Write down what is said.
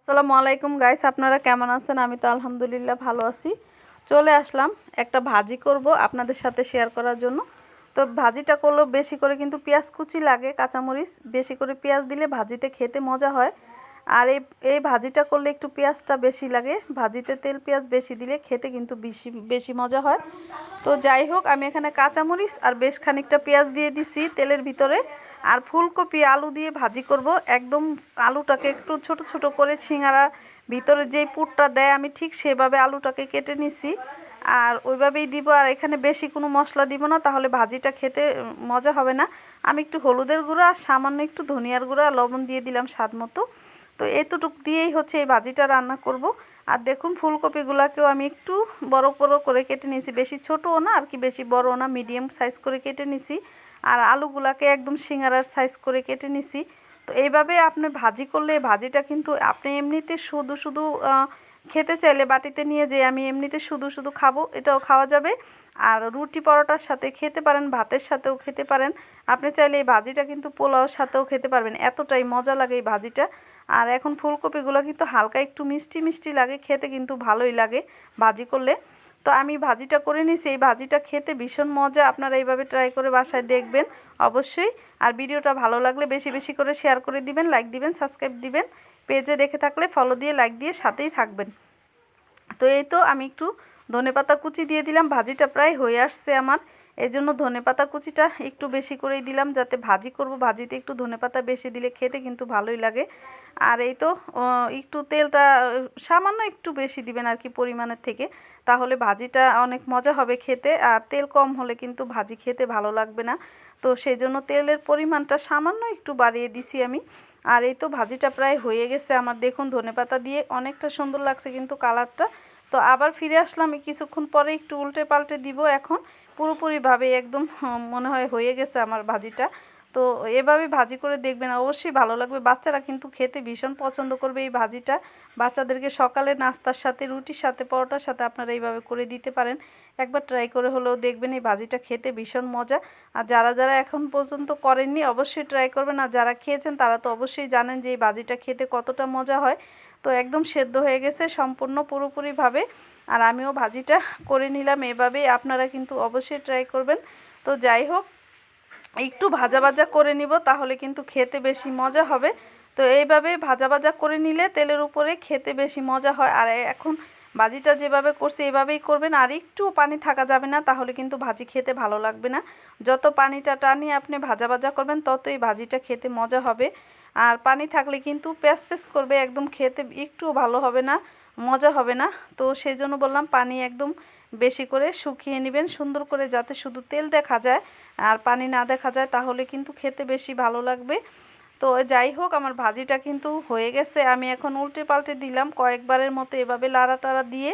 আসসালামু আলাইকুম গাইস, আপনারা কেমন আছেন? আমি তো আলহামদুলিল্লাহ ভালো আছি। চলে আসলাম একটা ভাজি করব আপনাদের সাথে শেয়ার করার জন্য। তো ভাজিটা করলেও বেশি করে কিন্তু পেঁয়াজ কুচি লাগে, কাঁচামরিচ বেশি করে পেঁয়াজ দিলে ভাজিতে খেতে মজা হয়। আর এই ভাজিটা করলে একটু পেঁয়াজটা বেশি লাগে, ভাজিতে তেল পেঁয়াজ বেশি দিলে খেতে কিন্তু বেশি বেশি মজা হয়। তো যাই হোক, আমি এখানে কাঁচামরিচ আর বেশ খানিকটা পেঁয়াজ দিয়ে দিছি তেলের ভিতরে। আর ফুলকপি আলু দিয়ে ভাজি করব। একদম আলুটাকে একটু ছোট ছোট করে সিঙ্গারার ভিতরে যেই পুরটা দেয় আমি ঠিক সেভাবে আলুটাকে কেটে নিছি। আর ওইভাবেই দিব। আর এখানে বেশি কোনো মশলা দিব না, তাহলে ভাজিটা খেতে মজা হবে না। আমি একটু হলুদের গুঁড়া আর সামান্য একটু ধনিয়ার গুঁড়া লবণ দিয়ে দিলাম স্বাদ মতো। তো এতটুক দিয়েই হচ্ছে এই ভাজিটা রান্না করব। আর দেখুন ফুলকপিগুলোকেও আমি একটু বড় বড় করে কেটে নিয়েছি, বেশি ছোটও না আর কি বেশি বড়ও না, মিডিয়াম সাইজ করে কেটে নিছি। আর আলুগুলাকে একদম সিঙ্গারার সাইজ করে কেটে নিছি। তো এইভাবে আপনি ভাজি করলে ভাজিটা কিন্তু আপনি এমনিতে শুধু শুধু খেতে চাইলে বাটিতে নিয়ে যে আমি এমনিতে শুধু শুধু খাবো, এটাও খাওয়া যাবে। আর রুটি পরোটার সাথে খেতে পারেন, ভাতের সাথেও খেতে পারেন। আপনি চাইলে এই ভাজিটা কিন্তু পোলাওর সাথেও খেতে পারবেন, এতটাই মজা লাগে এই ভাজিটা। আর এখন ফুলকপিগুলো কিন্তু হালকা একটু মিষ্টি মিষ্টি লাগে, খেতে কিন্তু ভালোই লাগে ভাজি করলে। তো আমি ভাজিটা করে নিছি, এই ভাজিটা খেতে ভীষণ মজা। আপনারা এইভাবে ট্রাই করে বাসায় দেখবেন অবশ্যই। আর ভিডিওটা ভালো লাগলে বেশি বেশি করে শেয়ার করে দিবেন, লাইক দিবেন, সাবস্ক্রাইব দিবেন। পেজে দেখে থাকলে ফলো দিয়ে লাইক দিয়ে সাথেই থাকবেন। তো এই তো আমি একটু ধনেপাতা কুচি দিয়ে দিলাম, ভাজিটা প্রায় হয়ে আসছে আমার। এই জন্য ধনেপাতা কুচিটা একটু বেশি করেই দিলাম, যাতে ভাজি করব ভাজিতে একটু ধনেপাতা বেশি দিলে খেতে কিন্তু ভালোই লাগে। আর এই তো একটু তেলটা সামান্য একটু বেশি দিবেন আর কি পরিমাণের থেকে, তাহলে ভাজিটা অনেক মজা হবে খেতে। আর তেল কম হলে কিন্তু ভাজি খেতে ভালো লাগবে না। তো সেই জন্য তেলের পরিমাণটা সামান্য একটু বাড়িয়ে দিছি আমি। আর এই তো ভাজিটা প্রায় হয়ে গেছে আমার, দেখুন ধনেপাতা দিয়ে অনেকটা সুন্দর লাগছে কিন্তু কালারটা। তো আবার ফিরে আসলাম কিছুক্ষণ পরে, একটু উল্টে পাল্টে দিব। এখন পুরোপুরিভাবে একদম মনে হয় হয়ে গেছে আমার ভাজিটা। তো এভাবে ভাজি করে দেখবেন, অবশ্যই ভালো লাগবে। বাচ্চারা কিন্তু খেতে ভীষণ পছন্দ করবে এই ভাজিটা। বাচ্চাদেরকে সকালে নাস্তার সাথে, রুটির সাথে, পরোটার সাথে আপনারা এইভাবে করে দিতে পারেন। একবার ট্রাই করে হলেও দেখবেন, এই ভাজিটা খেতে ভীষণ মজা। আর যারা যারা এখন পর্যন্ত করেননি অবশ্যই ট্রাই করবেন। আর যারা খেয়েছেন তারা তো অবশ্যই জানেন যে এই ভাজিটা খেতে কতটা মজা হয়। তো একদম সেদ্ধ হয়ে গেছে সম্পূর্ণ পুরোপুরিভাবে। আর আমিও ভাজিটা করে নিলাম এভাবেই, আপনারা কিন্তু অবশ্যই ট্রাই করবেন। তো যাই হোক, একটু ভাজা ভাজা করে নিব, তাহলে কিন্তু খেতে বেশি মজা হবে। তো এইভাবে ভাজা ভাজা করে নিলে তেলের উপরে খেতে বেশি মজা হয়। আর এখন ভাজিটা যেভাবে করছি এভাবেই করবেন, আর একটু পানি থাকা যাবে না, তাহলে কিন্তু ভাজি খেতে ভালো লাগবে না। যত পানিটা টানিয়ে আপনি ভাজা ভাজা করবেন ততই ভাজিটা খেতে মজা হবে। আর পানি থাকলে কিন্তু প্যাচ প্যাচ করবে, একদম খেতে একটুও ভালো হবে না, মজা হবে না। তো সেই জন্য বললাম পানি একদম বেশি করে শুকিয়ে নেবেন সুন্দর করে, যাতে শুধু তেল দেখা যায় আর পানি না দেখা যায়, তাহলে কিন্তু খেতে বেশি ভালো লাগবে। তো যাই হোক, আমার ভাজিটা কিন্তু হয়ে গেছে। আমি এখন উল্টে পাল্টে দিলাম কয়েকবারের মতো, এভাবে লাড়া টাড়া দিয়ে